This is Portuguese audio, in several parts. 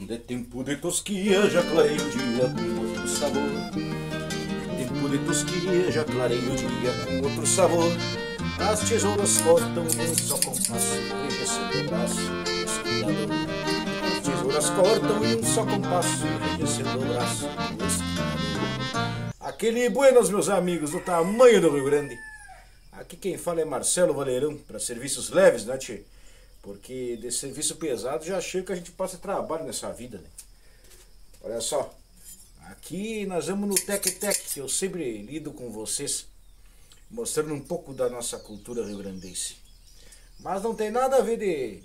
Onde é tempo de tosquia, já clareia o dia com outro sabor. Tempo de tosquia, já clareia o dia com outro sabor. As tesouras cortam um só compasso, enrijecendo o braço, esquilador. As tesouras cortam em um só compasso, enrijecendo o braço, esquilador. Aquele buenos, meus amigos, do tamanho do Rio Grande. Aqui quem fala é Marcelo Valerão, para serviços leves, né, tchê? Porque de serviço pesado já chega que a gente passa trabalho nessa vida, né? Olha só, aqui nós vamos no Tec-Tec, que eu sempre lido com vocês, mostrando um pouco da nossa cultura rio-grandense. Mas não tem nada a ver de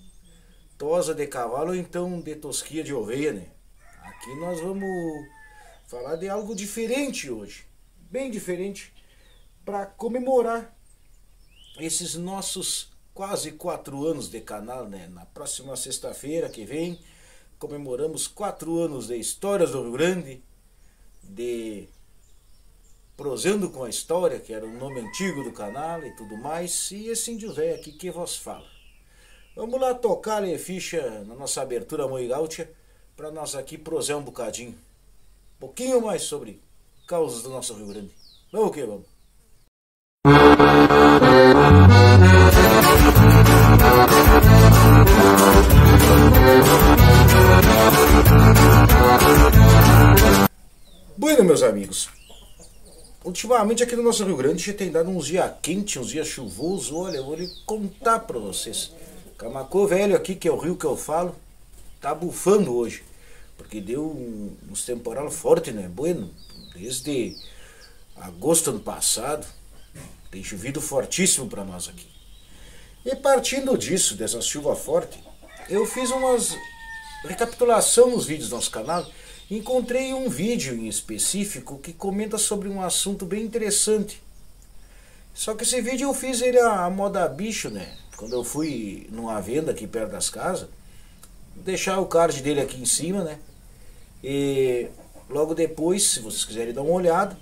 tosa de cavalo ou então de tosquia de ovelha, né? Aqui nós vamos falar de algo diferente hoje, bem diferente, para comemorar esses nossos quase 4 anos de canal, né? Na próxima sexta-feira que vem comemoramos 4 anos de Histórias do Rio Grande, de Prosando com a História, que era o nome antigo do canal e tudo mais, e esse índio velho aqui que vos fala. Vamos lá tocar-lhe ficha na nossa abertura Moi Gaúcha, para nós aqui prosar um bocadinho, um pouquinho mais sobre causas do nosso Rio Grande. Vamos que vamos. Bueno, meus amigos, ultimamente aqui no nosso Rio Grande já tem dado uns dias quentes, uns dias chuvosos. Olha, eu vou lhe contar pra vocês. Camacô velho aqui, que é o rio que eu falo, tá bufando hoje, porque deu uns temporal forte, né? Bueno, desde agosto ano passado tem chovido fortíssimo pra nós aqui. E partindo disso, dessa chuva forte, eu fiz umas recapitulação nos vídeos do nosso canal. Encontrei um vídeo em específico que comenta sobre um assunto bem interessante. Só que esse vídeo eu fiz ele a moda bicho, né? Quando eu fui numa venda aqui perto das casas, vou deixar o card dele aqui em cima, né? E logo depois, se vocês quiserem dar uma olhada,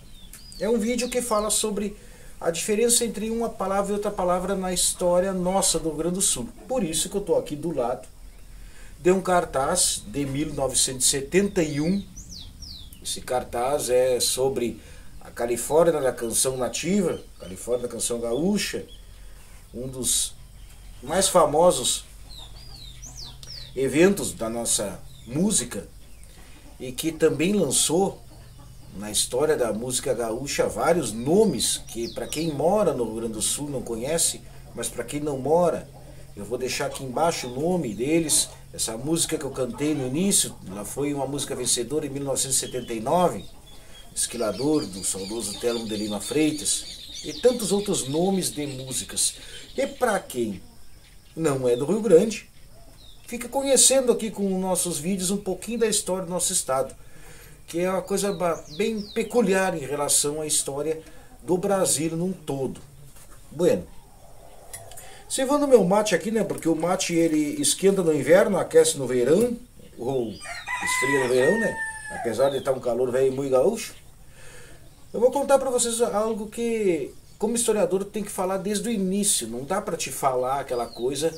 é um vídeo que fala sobre a diferença entre uma palavra e outra palavra na história nossa do Rio Grande do Sul. Por isso que eu estou aqui do lado de um cartaz de 1971. Esse cartaz é sobre a Califórnia da canção nativa, Califórnia da canção gaúcha, um dos mais famosos eventos da nossa música, e que também lançou na história da música gaúcha vários nomes que, para quem mora no Rio Grande do Sul, não conhece, mas para quem não mora, eu vou deixar aqui embaixo o nome deles. Essa música que eu cantei no início, ela foi uma música vencedora em 1979, Esquilador, do saudoso Telmo de Lima Freitas, e tantos outros nomes de músicas. E para quem não é do Rio Grande, fica conhecendo aqui com nossos vídeos um pouquinho da história do nosso estado, que é uma coisa bem peculiar em relação à história do Brasil num todo. Bueno, servando meu mate aqui, né? Porque o mate ele esquenta no inverno, aquece no verão, ou esfria no verão, né? Apesar de estar um calor velho muito gaúcho. Eu vou contar para vocês algo que, como historiador, tem que falar desde o início. Não dá para te falar aquela coisa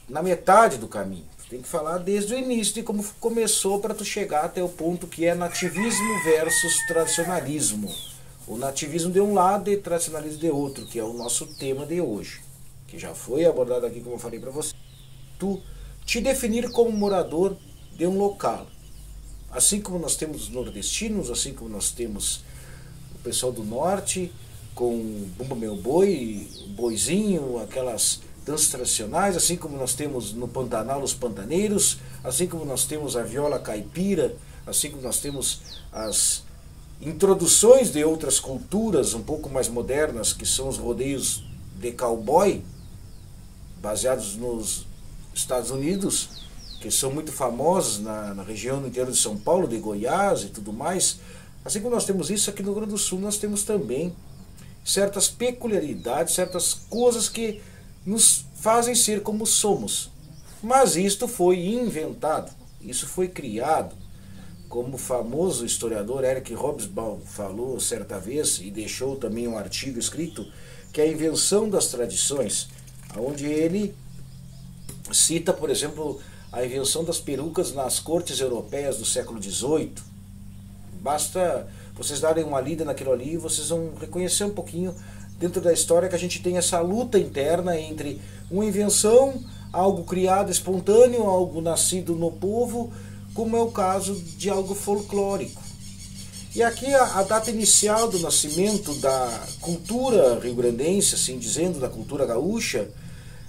na metade do caminho. Tu tem que falar desde o início de como começou para tu chegar até o ponto que é nativismo versus tradicionalismo. O nativismo de um lado e tradicionalismo de outro, que é o nosso tema de hoje, que já foi abordado aqui, como eu falei para você. Tu te definir como morador de um local. Assim como nós temos os nordestinos, assim como nós temos o pessoal do norte, com Bumba Meu Boi, o boizinho, aquelas danças tradicionais, assim como nós temos no Pantanal os pantaneiros, assim como nós temos a viola caipira, assim como nós temos as introduções de outras culturas um pouco mais modernas, que são os rodeios de cowboy, baseados nos Estados Unidos, que são muito famosos na região do interior de São Paulo, de Goiás e tudo mais. Assim como nós temos isso aqui no Rio Grande do Sul, nós temos também certas peculiaridades, certas coisas que nos fazem ser como somos. Mas isto foi inventado, isso foi criado, como o famoso historiador Eric Hobsbawm falou certa vez, e deixou também um artigo escrito, que é a invenção das tradições, onde ele cita, por exemplo, a invenção das perucas nas cortes europeias do século XVIII. Basta vocês darem uma lida naquilo ali e vocês vão reconhecer um pouquinho dentro da história que a gente tem essa luta interna entre uma invenção, algo criado espontâneo, algo nascido no povo, como é o caso de algo folclórico. E aqui a data inicial do nascimento da cultura rio-grandense, assim dizendo, da cultura gaúcha,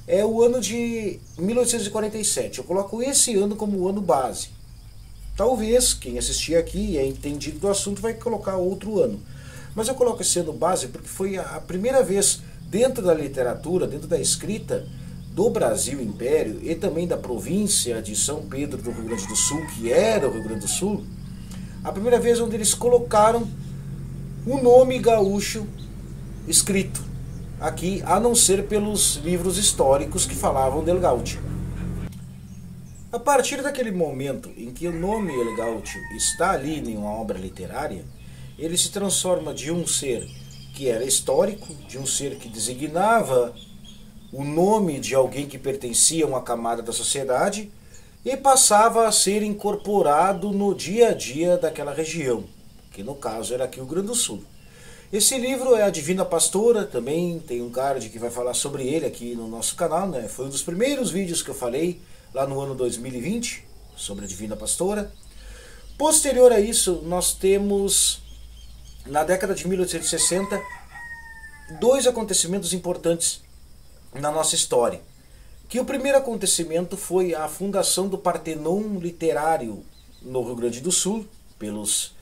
é o ano de 1847. Eu coloco esse ano como o ano base. Talvez quem assistir aqui e é entendido do assunto vai colocar outro ano. Mas eu coloco esse ano base porque foi a primeira vez dentro da literatura, dentro da escrita do Brasil Império e também da província de São Pedro do Rio Grande do Sul, que era o Rio Grande do Sul, a primeira vez onde eles colocaram o nome gaúcho escrito aqui, a não ser pelos livros históricos que falavam del gaúcho. A partir daquele momento em que o nome El Gaúcho está ali em uma obra literária, ele se transforma de um ser que era histórico, de um ser que designava o nome de alguém que pertencia a uma camada da sociedade, e passava a ser incorporado no dia a dia daquela região, que no caso era aqui o Rio Grande do Sul. Esse livro é A Divina Pastora, também tem um card que vai falar sobre ele aqui no nosso canal, né? Foi um dos primeiros vídeos que eu falei lá no ano 2020, sobre a Divina Pastora. Posterior a isso, nós temos, na década de 1860, dois acontecimentos importantes na nossa história. Que o primeiro acontecimento foi a fundação do Partenon Literário no Rio Grande do Sul, pelos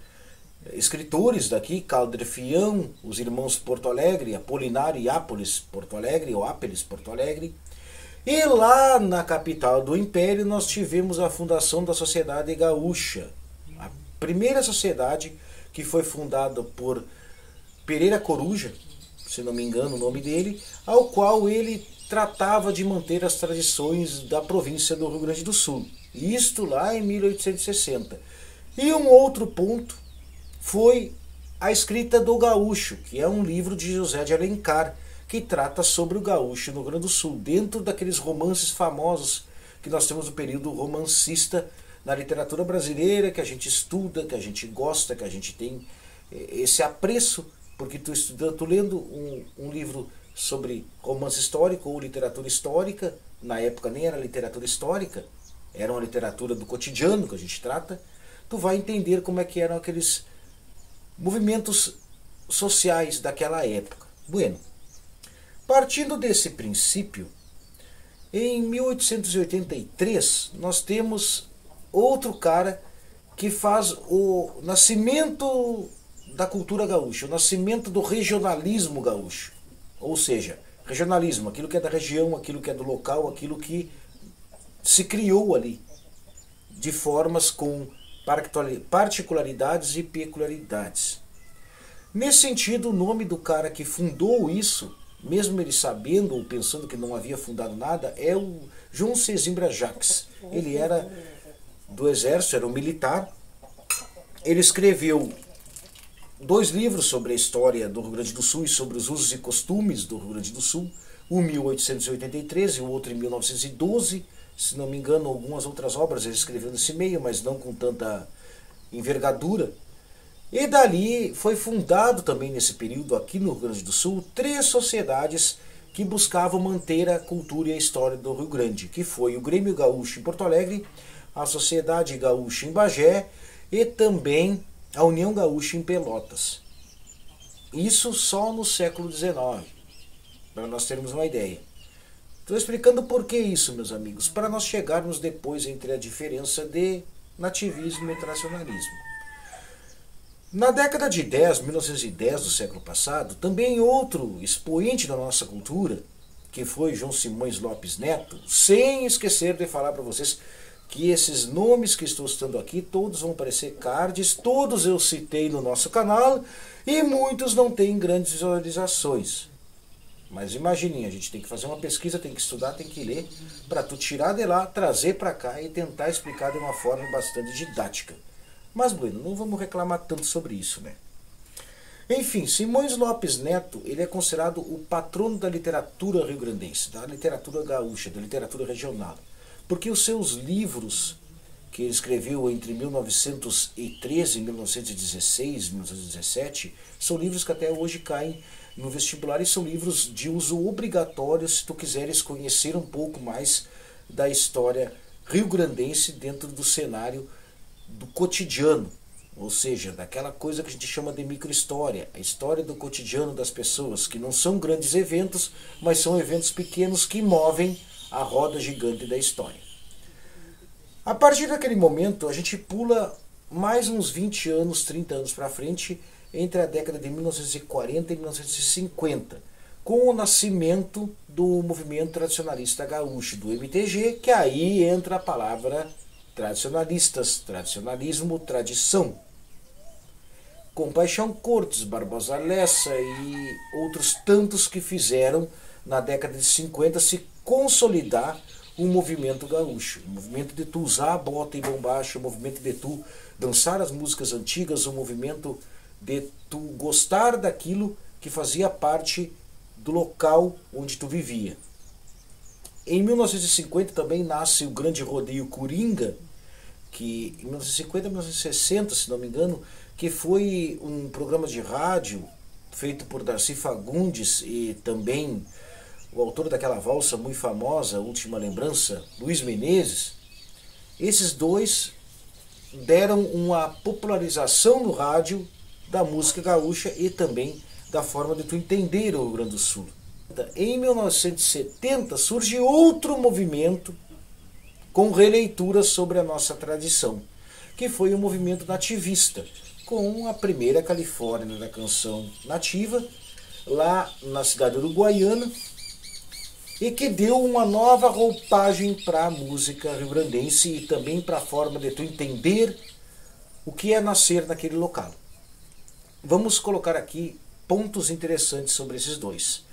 escritores daqui, Caldrefião, os irmãos Porto Alegre, Apolinário e Ápolis Porto Alegre, ou Ápeles Porto Alegre. E lá na capital do Império nós tivemos a fundação da Sociedade Gaúcha, a primeira sociedade que foi fundada por Pereira Coruja, se não me engano o nome dele, ao qual ele tratava de manter as tradições da província do Rio Grande do Sul. Isto lá em 1860. E um outro ponto foi a escrita do Gaúcho, que é um livro de José de Alencar, que trata sobre o gaúcho no Rio Grande do Sul, dentro daqueles romances famosos que nós temos no período romancista na literatura brasileira, que a gente estuda, que a gente gosta, que a gente tem esse apreço, porque tu lendo um livro sobre romance histórico ou literatura histórica, na época nem era literatura histórica, era uma literatura do cotidiano que a gente trata, tu vai entender como é que eram aqueles movimentos sociais daquela época. Bueno, partindo desse princípio, em 1883 nós temos outro cara que faz o nascimento da cultura gaúcha, o nascimento do regionalismo gaúcho. Ou seja, regionalismo, aquilo que é da região, aquilo que é do local, aquilo que se criou ali, de formas com particularidades e peculiaridades. Nesse sentido, o nome do cara que fundou isso, mesmo ele sabendo ou pensando que não havia fundado nada, é o João Sesimbra Jacques. Ele era do exército, era um militar. Ele escreveu dois livros sobre a história do Rio Grande do Sul e sobre os usos e costumes do Rio Grande do Sul, um em 1883 e o outro em 1912, se não me engano, algumas outras obras ele escreveu nesse meio, mas não com tanta envergadura. E dali foi fundado também nesse período aqui no Rio Grande do Sul 3 sociedades que buscavam manter a cultura e a história do Rio Grande, que foi o Grêmio Gaúcho em Porto Alegre, a Sociedade Gaúcha em Bagé e também a União Gaúcha em Pelotas. Isso só no século XIX, para nós termos uma ideia. Estou explicando por que isso, meus amigos, para nós chegarmos depois entre a diferença de nativismo e tradicionalismo. Na década de 1910 do século passado, também outro expoente da nossa cultura, que foi João Simões Lopes Neto, sem esquecer de falar para vocês que esses nomes que estou citando aqui, todos vão aparecer cards, todos eu citei no nosso canal, e muitos não têm grandes visualizações. Mas imaginem, a gente tem que fazer uma pesquisa, tem que estudar, tem que ler, para tu tirar de lá, trazer para cá e tentar explicar de uma forma bastante didática. Mas, bueno, não vamos reclamar tanto sobre isso, né? Enfim, Simões Lopes Neto, ele é considerado o patrono da literatura rio-grandense, da literatura gaúcha, da literatura regional. porque os seus livros, que ele escreveu entre 1913 e 1916, 1917, são livros que até hoje caem no vestibular e são livros de uso obrigatório se tu quiseres conhecer um pouco mais da história rio-grandense dentro do cenário do cotidiano, ou seja, daquela coisa que a gente chama de microhistória, a história do cotidiano das pessoas, que não são grandes eventos, mas são eventos pequenos que movem a roda gigante da história. A partir daquele momento, a gente pula mais uns 20 anos, 30 anos para frente, entre a década de 1940 e 1950, com o nascimento do movimento tradicionalista gaúcho, do MTG, que aí entra a palavra tradicionalistas, tradicionalismo, tradição. Compaixão Cortes, Barbosa Lessa e outros tantos que fizeram na década de 50 se consolidar o movimento gaúcho, o movimento de tu usar a bota e bombacha, o movimento de tu dançar as músicas antigas, o movimento de tu gostar daquilo que fazia parte do local onde tu vivia. Em 1950 também nasce o Grande Rodeio Coringa, que em 1950 1960, se não me engano, que foi um programa de rádio feito por Darcy Fagundes e também o autor daquela valsa muito famosa, Última Lembrança, Luiz Menezes. Esses dois deram uma popularização no rádio da música gaúcha e também da forma de tu entender o Rio Grande do Sul. Em 1970 surge outro movimento com releituras sobre a nossa tradição, que foi o movimento nativista, com a primeira Califórnia da canção nativa, lá na cidade uruguaiana, e que deu uma nova roupagem para a música rio-grandense e também para a forma de tu entender o que é nascer naquele local. Vamos colocar aqui pontos interessantes sobre esses dois.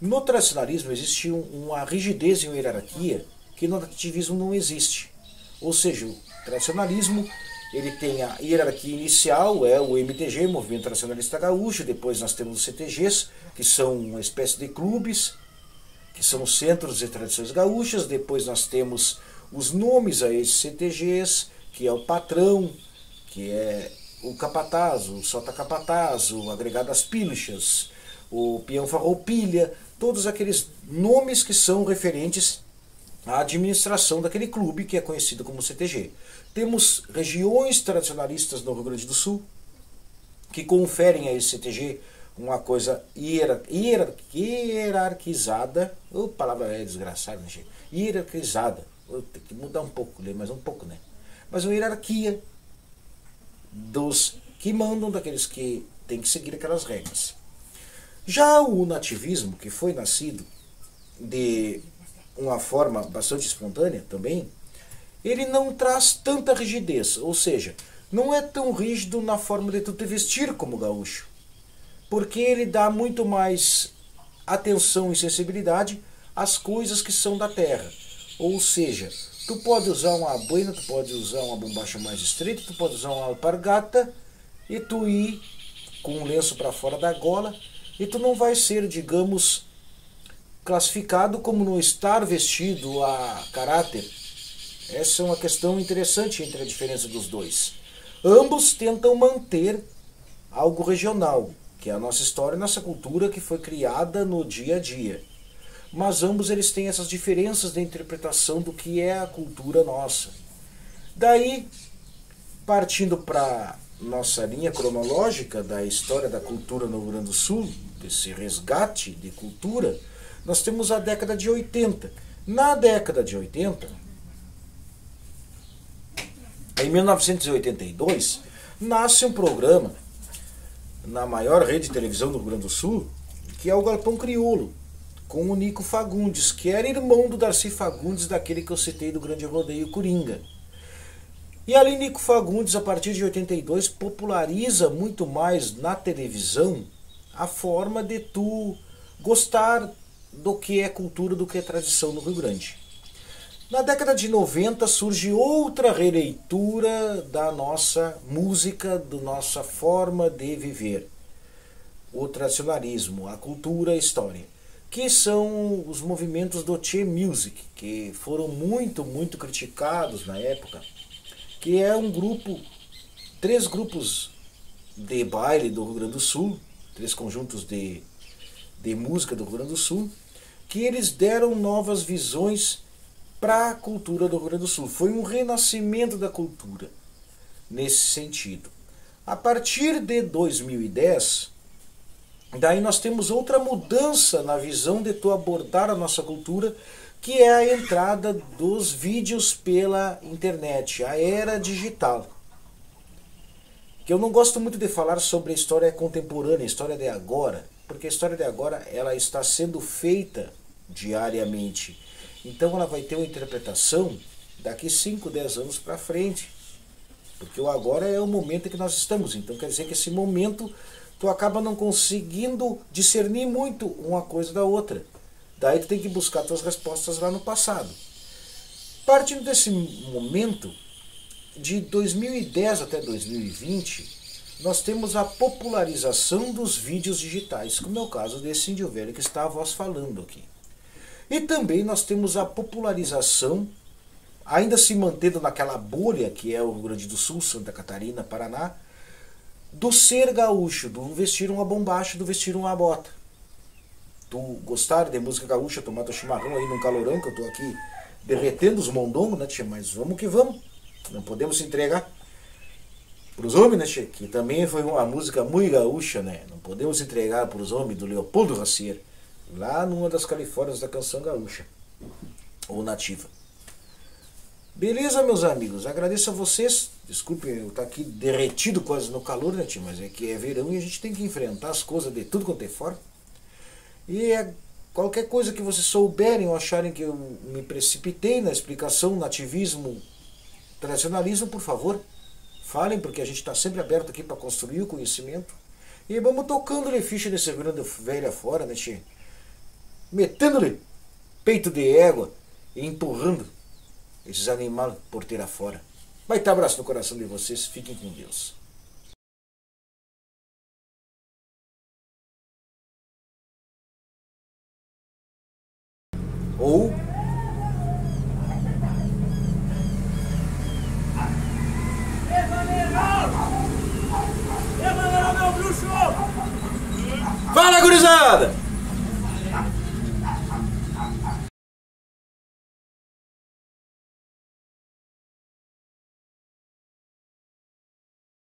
No tradicionalismo existe uma rigidez e uma hierarquia que no nativismo não existe. Ou seja, o tradicionalismo ele tem a hierarquia inicial, é o MTG, Movimento Tradicionalista Gaúcho, depois nós temos os CTGs, que são uma espécie de clubes, que são os Centros de Tradições Gaúchas, depois nós temos os nomes a esses CTGs, que é o patrão, que é o capataz, o sota-capataz, o agregado das pilchas, o peão farroupilha, todos aqueles nomes que são referentes à administração daquele clube que é conhecido como CTG. Temos regiões tradicionalistas no Rio Grande do Sul que conferem a esse CTG uma coisa hierarquizada. A palavra é desgraçada, né, gente? Hierarquizada. Tem que mudar um pouco, ler mais um pouco, né? Mas uma hierarquia dos que mandam, daqueles que têm que seguir aquelas regras. Já o nativismo, que foi nascido de uma forma bastante espontânea também, ele não traz tanta rigidez, ou seja, não é tão rígido na forma de tu te vestir como gaúcho, porque ele dá muito mais atenção e sensibilidade às coisas que são da terra. Ou seja, tu pode usar uma boina, tu pode usar uma bombacha mais estreita, tu pode usar uma alpargata e tu ir com um lenço para fora da gola e tu não vai ser, digamos, classificado como não estar vestido a caráter. Essa é uma questão interessante entre a diferença dos dois. Ambos tentam manter algo regional, que é a nossa história e nossa cultura que foi criada no dia a dia. Mas ambos eles têm essas diferenças de interpretação do que é a cultura nossa. Daí, partindo para nossa linha cronológica da história da cultura no Rio Grande do Sul, desse resgate de cultura, nós temos a década de 80. Na década de 80, em 1982, nasce um programa na maior rede de televisão do Rio Grande do Sul, que é o Galpão Crioulo, com o Nico Fagundes, que era irmão do Darcy Fagundes, daquele que eu citei do Grande Rodeio Coringa. E ali Nico Fagundes, a partir de 82, populariza muito mais na televisão a forma de tu gostar do que é cultura, do que é tradição no Rio Grande. Na década de 90 surge outra releitura da nossa música, da nossa forma de viver. O tradicionalismo, a cultura, a história. que são os movimentos do Che Music, que foram muito criticados na época, que é um grupo, 3 grupos de baile do Rio Grande do Sul, 3 conjuntos de música do Rio Grande do Sul, que eles deram novas visões para a cultura do Rio Grande do Sul. Foi um renascimento da cultura nesse sentido. A partir de 2010, daí nós temos outra mudança na visão de tu abordar a nossa cultura, que é a entrada dos vídeos pela internet, a era digital. Que eu não gosto muito de falar sobre a história contemporânea, a história de agora, porque a história de agora ela está sendo feita diariamente. Então ela vai ter uma interpretação daqui 5, 10 anos para frente. Porque o agora é o momento em que nós estamos. Então quer dizer que esse momento tu acaba não conseguindo discernir muito uma coisa da outra. Daí tu tem que buscar tuas respostas lá no passado. Partindo desse momento, de 2010 até 2020, nós temos a popularização dos vídeos digitais, como é o caso desse índio velho que está a voz falando aqui. E também nós temos a popularização, ainda se mantendo naquela bolha que é o Rio Grande do Sul, Santa Catarina, Paraná, do ser gaúcho, do vestir uma bombacha, do vestir uma bota. Tu gostar de música gaúcha, tomar teu chimarrão aí num calorão, que eu tô aqui derretendo os mondongos, né, tia? Mas vamos que vamos. Não podemos se entregar para os homens, né, tia? Que também foi uma música muito gaúcha, né? Não podemos entregar para os homens do Leopoldo Racier, lá numa das Califórnias da canção gaúcha, ou nativa. Beleza, meus amigos? Agradeço a vocês. Desculpem eu estar aqui derretido quase no calor, né, tia? Mas é que é verão e a gente tem que enfrentar as coisas de tudo quanto é fora. E qualquer coisa que vocês souberem ou acharem que eu me precipitei na explicação, nativismo, tradicionalismo, por favor, falem, porque a gente está sempre aberto aqui para construir o conhecimento. E vamos tocando-lhe ficha desse grande velho afora, né, tia? Metendo-lhe peito de égua e empurrando esses animais porteira fora. Baita abraço no coração de vocês, fiquem com Deus. Ou fala, gurizada!